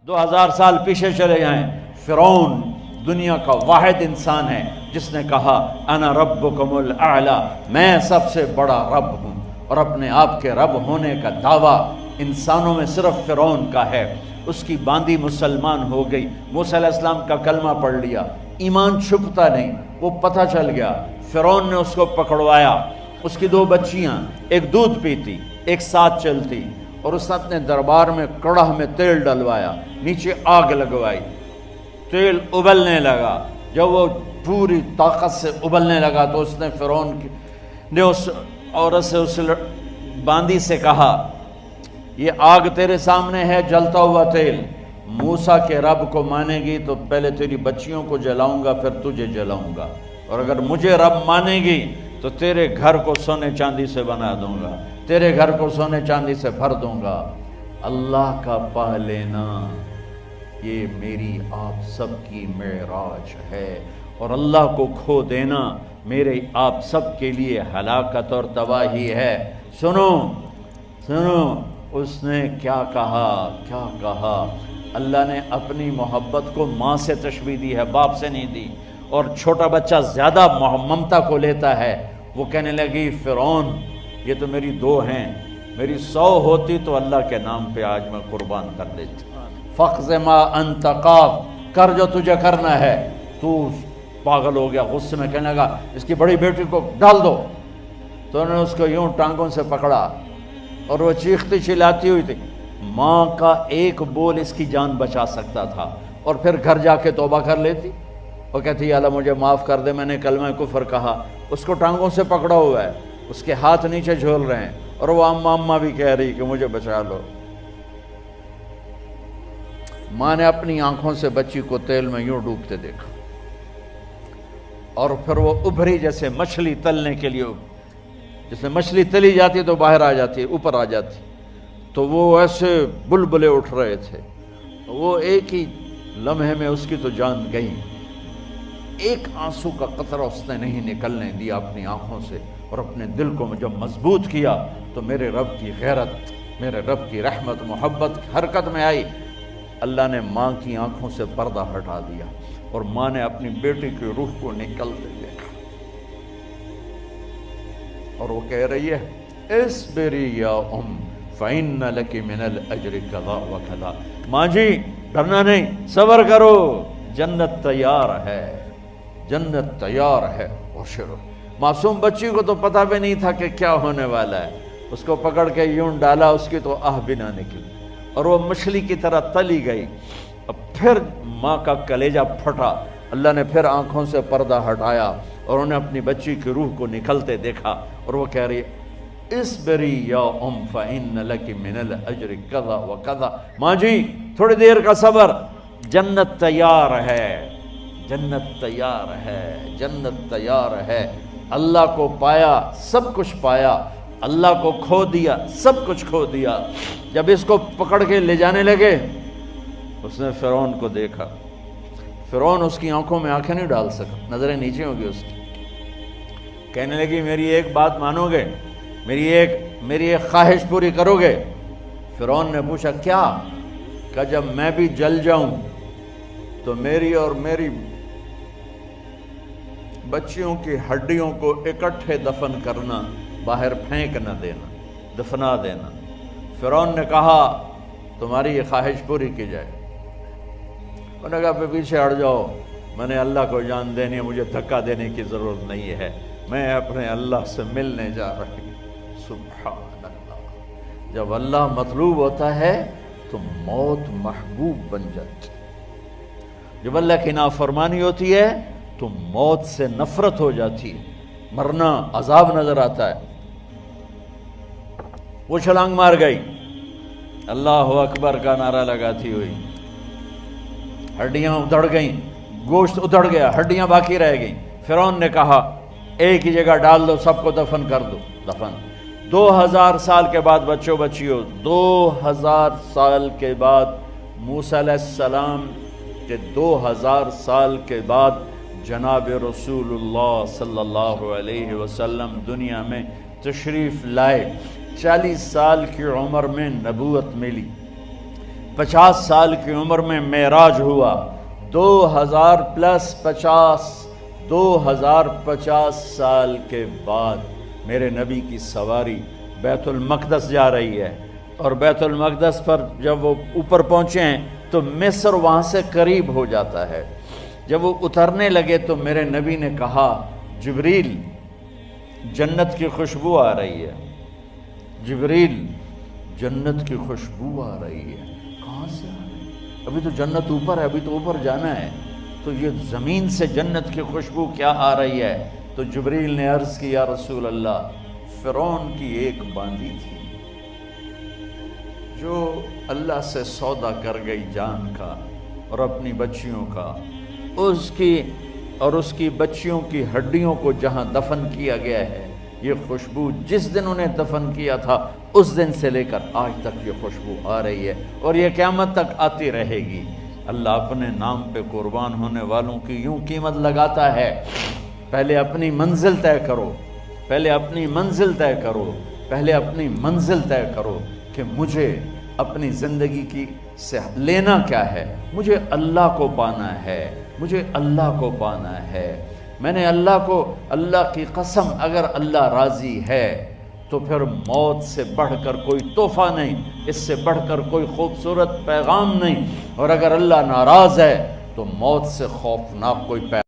2000 سال پیچھے چلے جائیں، فرعون دنیا کا واحد انسان ہے جس نے کہا انا ربکم الاعلی، میں سب سے بڑا رب ہوں، اور اپنے آپ کے رب ہونے کا دعویٰ انسانوں میں صرف فرعون کا ہے۔ اس کی باندی مسلمان ہو گئی، موسیٰ علیہ السلام کا کلمہ پڑھ لیا، ایمان چھپتا نہیں، وہ پتہ چل گیا۔ فرعون نے اس کو پکڑوایا، اس کی 2 بچیاں، ایک دودھ پیتی ایک ساتھ چلتی، اور اس نے اپنے دربار میں کڑاہ میں تیل ڈلوایا، نیچے آگ لگوائی، تیل ابلنے لگا۔ جب وہ پوری طاقت سے ابلنے لگا تو اس نے فرعون نے اس عورت سے، اس باندی سے کہا یہ آگ تیرے سامنے ہے، جلتا ہوا تیل، موسیٰ کے رب کو مانے گی تو پہلے تیری بچیوں کو جلاؤں گا پھر تجھے جلاؤں گا، اور اگر مجھے رب مانے گی تو تیرے گھر کو سونے چاندی سے بنا دوں گا، تیرے گھر کو سونے چاندی سے بھر دوں گا۔ اللہ کا پا لینا یہ میری آپ سب کی معراج ہے، اور اللہ کو کھو دینا میرے آپ سب کے لیے ہلاکت اور تباہی ہے۔ سنو سنو اس نے کیا کہا۔ اللہ نے اپنی محبت کو ماں سے تشبیہ دی ہے، باپ سے نہیں دی، اور چھوٹا بچہ زیادہ ممتا کو لیتا ہے۔ وہ کہنے لگی فرعون یہ تو میری 2 ہیں، میری 100 ہوتی تو اللہ کے نام پہ آج میں قربان کر دیتی۔ فَقْضِ مَا أَنْتَ قَاضٍ، کر جو تجھے کرنا ہے۔ تو پاگل ہو گیا، غصے میں کہنے لگا اس کی بڑی بیٹی کو ڈال دو۔ تو انہوں نے اس کو یوں ٹانگوں سے پکڑا اور وہ چیختی چلاتی ہوئی تھی۔ ماں کا ایک بول اس کی جان بچا سکتا تھا، اور پھر گھر جا کے توبہ کر لیتی، وہ کہتی اللہ مجھے معاف کر دے، میں نے کلمہ کفر کہا۔ اس کو ٹانگوں سے پکڑا ہوا ہے، اس کے ہاتھ نیچے جھول رہے ہیں، اور وہ اماں بھی کہہ رہی کہ مجھے بچا لو۔ ماں نے اپنی آنکھوں سے بچی کو تیل میں یوں ڈوبتے دیکھا، اور پھر وہ ابھری جیسے مچھلی تلنے کے لیے، جیسے مچھلی تلی جاتی تو باہر آ جاتی، اوپر آ جاتی، تو وہ ایسے بلبلے اٹھ رہے تھے۔ وہ ایک ہی لمحے میں اس کی تو جان گئی، ایک آنسو کا قطرہ اس نے نہیں نکلنے دیا اپنی آنکھوں سے، اور اپنے دل کو جب مضبوط کیا تو میرے رب کی غیرت، میرے رب کی رحمت محبت حرکت میں آئی۔ اللہ نے ماں کی آنکھوں سے پردہ ہٹا دیا، اور ماں نے اپنی بیٹی کی روح کو نکلتے دیکھا، اور وہ کہہ رہی ہے اصبری یا فإن لک من الأجر کذا وکذا۔ ماں جی ڈرنا نہیں، صبر کرو، جنت تیار ہے، جنت تیار ہے۔ وشرو، معصوم بچی کو تو پتہ بھی نہیں تھا کہ کیا ہونے والا ہے، اس کو پکڑ کے یوں ڈالا، اس کی تو آہ بھی نہ نکلی، اور وہ مچھلی کی طرح تلی گئی۔ اب پھر ماں کا کلیجہ پھٹا، اللہ نے پھر آنکھوں سے پردہ ہٹایا، اور انہیں اپنی بچی کی روح کو نکلتے دیکھا، اور وہ کہہ رہی ہے اصبری یا فإن لک من الأجر کذا وکذا۔ ماں جی تھوڑی دیر کا صبر، جنت تیار ہے، جنت تیار ہے، جنت تیار ہے۔ اللہ کو پایا سب کچھ پایا، اللہ کو کھو دیا سب کچھ کھو دیا۔ جب اس کو پکڑ کے لے جانے لگے، اس نے فرعون کو دیکھا، فرعون اس کی آنکھوں میں آنکھیں نہیں ڈال سکا، نظریں نیچے ہو گئی اس کی۔ کہنے لگی میری ایک بات مانو گے، میری ایک خواہش پوری کرو گے؟ فرعون نے پوچھا کیا؟ کہ جب میں بھی جل جاؤں تو میری اور میری بچیوں کی ہڈیوں کو اکٹھے دفن کرنا، باہر پھینک نہ دینا، دفنا دینا۔ فرعون نے کہا تمہاری یہ خواہش پوری کی جائے۔ انہوں نے کہا پہ پیچھے ہٹ جاؤ، میں نے اللہ کو جان دینی ہے، مجھے دھکا دینے کی ضرورت نہیں ہے، میں اپنے اللہ سے ملنے جا رہی ہوں۔ سبحان اللہ، جب اللہ مطلوب ہوتا ہے تو موت محبوب بن جاتی، جب اللہ کی نافرمانی ہوتی ہے تو موت سے نفرت ہو جاتی ہے، مرنا عذاب نظر آتا ہے۔ وہ چھلانگ مار گئی، اللہ اکبر کا نعرہ لگاتی ہوئی، ہڈیاں ادھڑ گئیں، گوشت ادھڑ گیا، ہڈیاں باقی رہ گئیں۔ فرعون نے کہا ایک ہی جگہ ڈال دو، سب کو دفن کر دو۔ دفن 2000 سال کے بعد بچوں بچیوں، 2000 سال کے بعد موسیٰ علیہ السلام کے 2000 سال کے بعد جناب رسول اللہ صلی اللہ علیہ وسلم دنیا میں تشریف لائے۔ 40 سال کی عمر میں نبوت ملی، 50 سال کی عمر میں معراج ہوا، 2050 سال کے بعد میرے نبی کی سواری بیت المقدس جا رہی ہے، اور بیت المقدس پر جب وہ اوپر پہنچے ہیں تو مصر وہاں سے قریب ہو جاتا ہے۔ جب وہ اترنے لگے تو میرے نبی نے کہا جبریل جنت کی خوشبو آ رہی ہے، جبریل جنت کی خوشبو آ رہی ہے۔ کہاں سے آ رہی ہے؟ ابھی تو جنت اوپر ہے، ابھی تو اوپر جانا ہے، تو یہ زمین سے جنت کی خوشبو کیا آ رہی ہے؟ تو جبریل نے عرض کی یا رسول اللہ، فرعون کی ایک باندی تھی جو اللہ سے سودا کر گئی جان کا اور اپنی بچیوں کا، اس کی بچیوں کی ہڈیوں کو جہاں دفن کیا گیا ہے، یہ خوشبو جس دن انہیں دفن کیا تھا اس دن سے لے کر آج تک یہ خوشبو آ رہی ہے اور یہ قیامت تک آتی رہے گی۔ اللہ اپنے نام پہ قربان ہونے والوں کی یوں قیمت لگاتا ہے، پہلے اپنی منزل طے کرو، پہلے اپنی منزل طے کرو، پہلے اپنی منزل طے کرو کہ مجھے اپنی زندگی کی سے لینا کیا ہے۔ مجھے اللہ کو پانا ہے، مجھے اللہ کو پانا ہے۔ میں نے اللہ کی قسم، اگر اللہ راضی ہے تو پھر موت سے بڑھ کر کوئی تحفہ نہیں، اس سے بڑھ کر کوئی خوبصورت پیغام نہیں، اور اگر اللہ ناراض ہے تو موت سے خوفناک کوئی پیغام